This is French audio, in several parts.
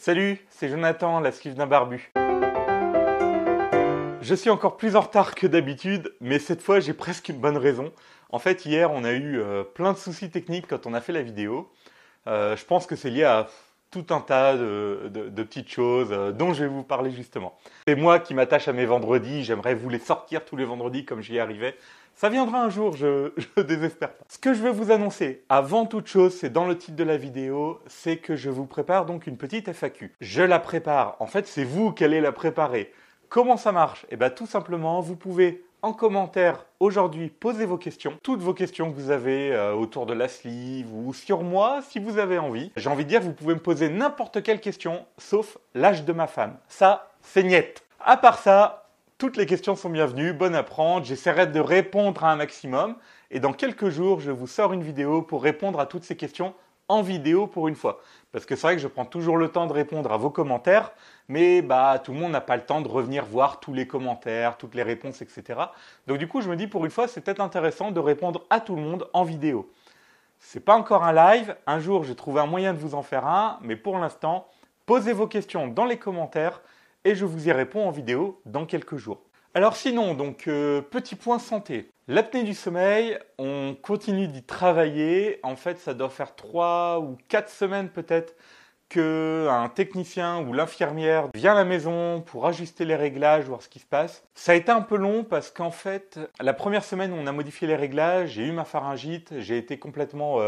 Salut, c'est Jonathan, la sleeve d'un barbu. Je suis encore plus en retard que d'habitude, mais cette fois j'ai presque une bonne raison. En fait, hier on a eu plein de soucis techniques quand on a fait la vidéo. Je pense que c'est lié à tout un tas de petites choses dont je vais vous parler justement. C'est moi qui m'attache à mes vendredis, j'aimerais vous les sortir tous les vendredis comme j'y arrivais. Ça viendra un jour, je désespère pas. Ce que je veux vous annoncer, avant toute chose, c'est dans le titre de la vidéo, c'est que je vous prépare donc une petite FAQ. Je la prépare, en fait c'est vous qui allez la préparer. Comment ça marche? Eh bien tout simplement, vous pouvez en commentaire aujourd'hui poser vos questions, toutes vos questions que vous avez autour de la sleeve ou sur moi si vous avez envie. J'ai envie de dire, vous pouvez me poser n'importe quelle question sauf l'âge de ma femme. Ça, c'est niet. À part ça, toutes les questions sont bienvenues, bonnes à prendre, j'essaierai de répondre à un maximum et dans quelques jours, je vous sors une vidéo pour répondre à toutes ces questions en vidéo pour une fois. Parce que c'est vrai que je prends toujours le temps de répondre à vos commentaires, mais tout le monde n'a pas le temps de revenir voir tous les commentaires, toutes les réponses, etc. Donc du coup, je me dis pour une fois, c'est peut-être intéressant de répondre à tout le monde en vidéo. C'est pas encore un live, un jour j'ai trouvé un moyen de vous en faire un, mais pour l'instant, posez vos questions dans les commentaires et je vous y réponds en vidéo dans quelques jours. Alors sinon, donc petit point santé. L'apnée du sommeil, on continue d'y travailler. En fait, ça doit faire 3 ou 4 semaines peut-être qu'un technicien ou l'infirmière vient à la maison pour ajuster les réglages, voir ce qui se passe. Ça a été un peu long parce qu'en fait, la première semaine où on a modifié les réglages, j'ai eu ma pharyngite, j'ai été complètement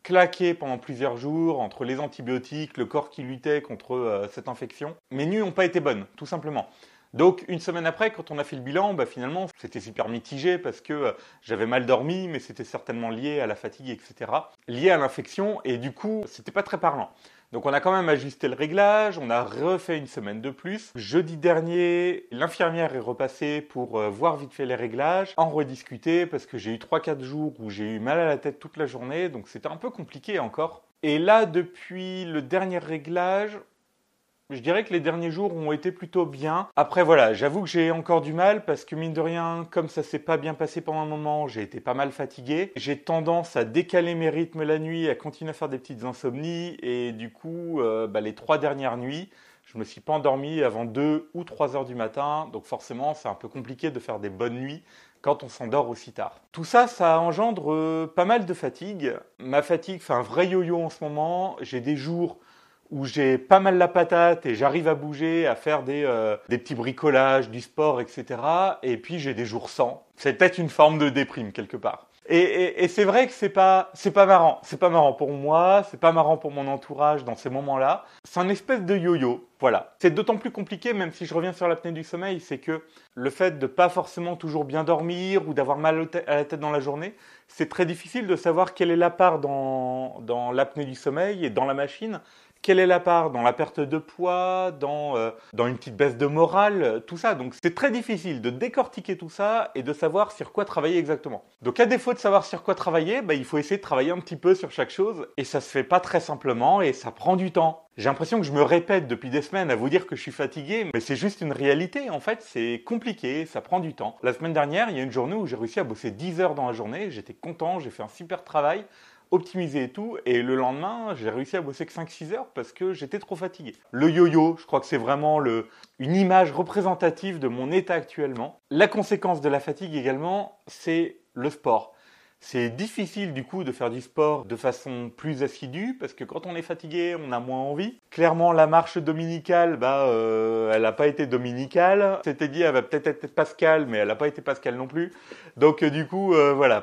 claqué pendant plusieurs jours entre les antibiotiques, le corps qui luttait contre cette infection. Mes nuits n'ont pas été bonnes, tout simplement. Donc une semaine après, quand on a fait le bilan, finalement c'était super mitigé parce que j'avais mal dormi, mais c'était certainement lié à la fatigue, etc. Lié à l'infection et du coup, c'était pas très parlant. Donc on a quand même ajusté le réglage, on a refait une semaine de plus. Jeudi dernier, l'infirmière est repassée pour voir vite fait les réglages, en rediscuter parce que j'ai eu 3-4 jours où j'ai eu mal à la tête toute la journée, donc c'était un peu compliqué encore. Et là, depuis le dernier réglage, je dirais que les derniers jours ont été plutôt bien. Après voilà, j'avoue que j'ai encore du mal parce que mine de rien, comme ça s'est pas bien passé pendant un moment, j'ai été pas mal fatigué. J'ai tendance à décaler mes rythmes la nuit, à continuer à faire des petites insomnies et du coup, les 3 dernières nuits, je me suis pas endormi avant 2 ou 3 heures du matin. Donc forcément, c'est un peu compliqué de faire des bonnes nuits quand on s'endort aussi tard. Tout ça, ça engendre pas mal de fatigue. Ma fatigue fait un vrai yo-yo en ce moment. J'ai des jours où j'ai pas mal la patate et j'arrive à bouger, à faire des petits bricolages, du sport, etc. Et puis j'ai des jours sans. C'est peut-être une forme de déprime quelque part. Et c'est vrai que c'est pas marrant. C'est pas marrant pour moi, c'est pas marrant pour mon entourage dans ces moments-là. C'est un espèce de yo-yo. Voilà. C'est d'autant plus compliqué, même si je reviens sur l'apnée du sommeil, c'est que le fait de pas forcément toujours bien dormir ou d'avoir mal à la tête dans la journée, c'est très difficile de savoir quelle est la part dans l'apnée du sommeil et dans la machine. Quelle est la part dans la perte de poids, dans une petite baisse de morale, tout ça. Donc c'est très difficile de décortiquer tout ça et de savoir sur quoi travailler exactement. Donc à défaut de savoir sur quoi travailler, il faut essayer de travailler un petit peu sur chaque chose et ça se fait pas très simplement et ça prend du temps. J'ai l'impression que je me répète depuis des semaines à vous dire que je suis fatigué, mais c'est juste une réalité. En fait, c'est compliqué, ça prend du temps. La semaine dernière, il y a une journée où j'ai réussi à bosser 10 heures dans la journée, j'étais content, j'ai fait un super travail. Optimisé et tout, et le lendemain, j'ai réussi à bosser que 5-6 heures parce que j'étais trop fatigué. Le yo-yo, je crois que c'est vraiment une image représentative de mon état actuellement. La conséquence de la fatigue également, c'est le sport. C'est difficile du coup de faire du sport de façon plus assidue parce que quand on est fatigué, on a moins envie. Clairement, la marche dominicale, elle n'a pas été dominicale. C'était dit, elle va peut-être être pascale, mais elle n'a pas été pascale non plus. Donc du coup,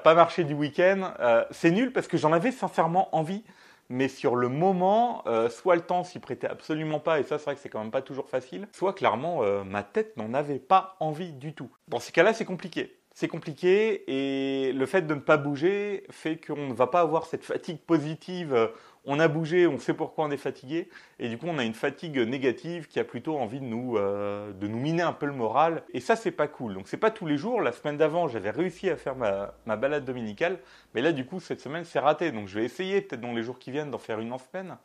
pas marcher du week-end. C'est nul parce que j'en avais sincèrement envie. Mais sur le moment, soit le temps s'y prêtait absolument pas, et ça c'est vrai que c'est quand même pas toujours facile, soit clairement ma tête n'en avait pas envie du tout. Dans ces cas-là, c'est compliqué. C'est compliqué et le fait de ne pas bouger fait qu'on ne va pas avoir cette fatigue positive. On a bougé, on sait pourquoi on est fatigué et du coup on a une fatigue négative qui a plutôt envie de nous miner un peu le moral et ça c'est pas cool. Donc c'est pas tous les jours. La semaine d'avant j'avais réussi à faire ma balade dominicale mais là du coup cette semaine c'est raté. Donc je vais essayer peut-être dans les jours qui viennent d'en faire une en semaine.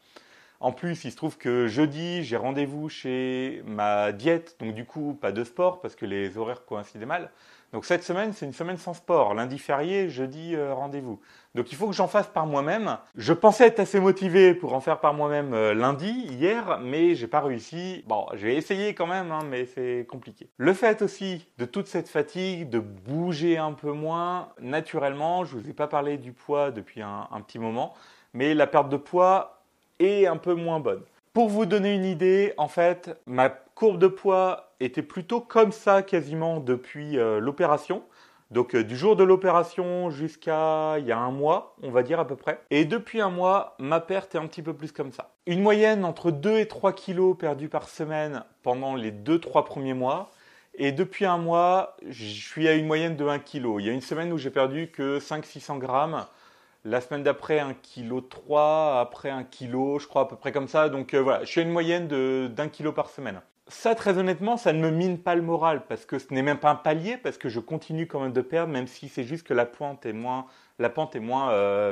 En plus, il se trouve que jeudi, j'ai rendez-vous chez ma diète, donc du coup, pas de sport parce que les horaires coïncidaient mal. Donc cette semaine, c'est une semaine sans sport. Lundi férié, jeudi rendez-vous. Donc il faut que j'en fasse par moi-même. Je pensais être assez motivé pour en faire par moi-même lundi, hier, mais j'ai pas réussi. Bon, j'ai essayé quand même, hein, mais c'est compliqué. Le fait aussi de toute cette fatigue, de bouger un peu moins, naturellement, je vous ai pas parlé du poids depuis un petit moment, mais la perte de poids est un peu moins bonne. Pour vous donner une idée, en fait, ma courbe de poids était plutôt comme ça quasiment depuis l'opération. Donc du jour de l'opération jusqu'à il y a un mois, on va dire à peu près. Et depuis un mois, ma perte est un petit peu plus comme ça. Une moyenne entre 2 et 3 kilos perdus par semaine pendant les 2-3 premiers mois. Et depuis un mois, je suis à une moyenne de 1 kg. Il y a une semaine où j'ai perdu que 500-600 grammes. La semaine d'après, 1,3 kg, après 1 kg, je crois à peu près comme ça. Donc voilà, je suis à une moyenne d'1 kg par semaine. Ça, très honnêtement, ça ne me mine pas le moral parce que ce n'est même pas un palier, parce que je continue quand même de perdre, même si c'est juste que la pente est moins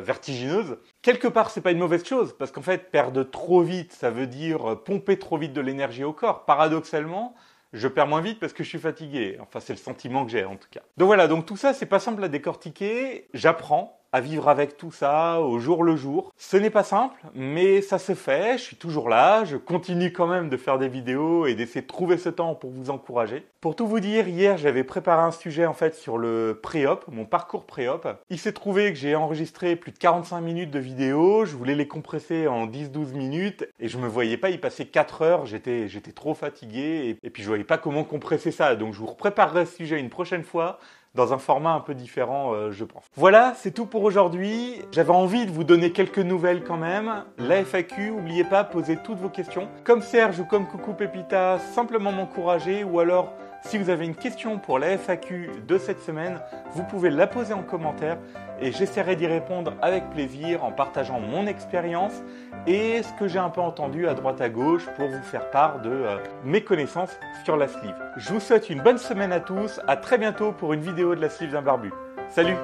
vertigineuse. Quelque part, c'est pas une mauvaise chose, parce qu'en fait, perdre trop vite, ça veut dire pomper trop vite de l'énergie au corps. Paradoxalement, je perds moins vite parce que je suis fatigué. Enfin, c'est le sentiment que j'ai en tout cas. Donc voilà, donc tout ça, c'est pas simple à décortiquer. J'apprends à vivre avec tout ça au jour le jour. Ce n'est pas simple, mais ça se fait. Je suis toujours là. Je continue quand même de faire des vidéos et d'essayer de trouver ce temps pour vous encourager. Pour tout vous dire, hier, j'avais préparé un sujet en fait sur le pré-op, mon parcours pré-op. Il s'est trouvé que j'ai enregistré plus de 45 minutes de vidéos. Je voulais les compresser en 10-12 minutes et je me voyais pas y passer 4 heures. J'étais trop fatigué et puis je voyais pas comment compresser ça. Donc je vous préparerai ce sujet une prochaine fois, dans un format un peu différent, je pense. Voilà, c'est tout pour aujourd'hui. J'avais envie de vous donner quelques nouvelles quand même. La FAQ, n'oubliez pas, posez toutes vos questions. Comme Serge ou comme Coucou Pépita, simplement m'encourager. Ou alors, si vous avez une question pour la FAQ de cette semaine, vous pouvez la poser en commentaire et j'essaierai d'y répondre avec plaisir en partageant mon expérience et ce que j'ai un peu entendu à droite à gauche pour vous faire part de mes connaissances sur la sleeve. Je vous souhaite une bonne semaine à tous, à très bientôt pour une vidéo de la sleeve d'un barbu. Salut!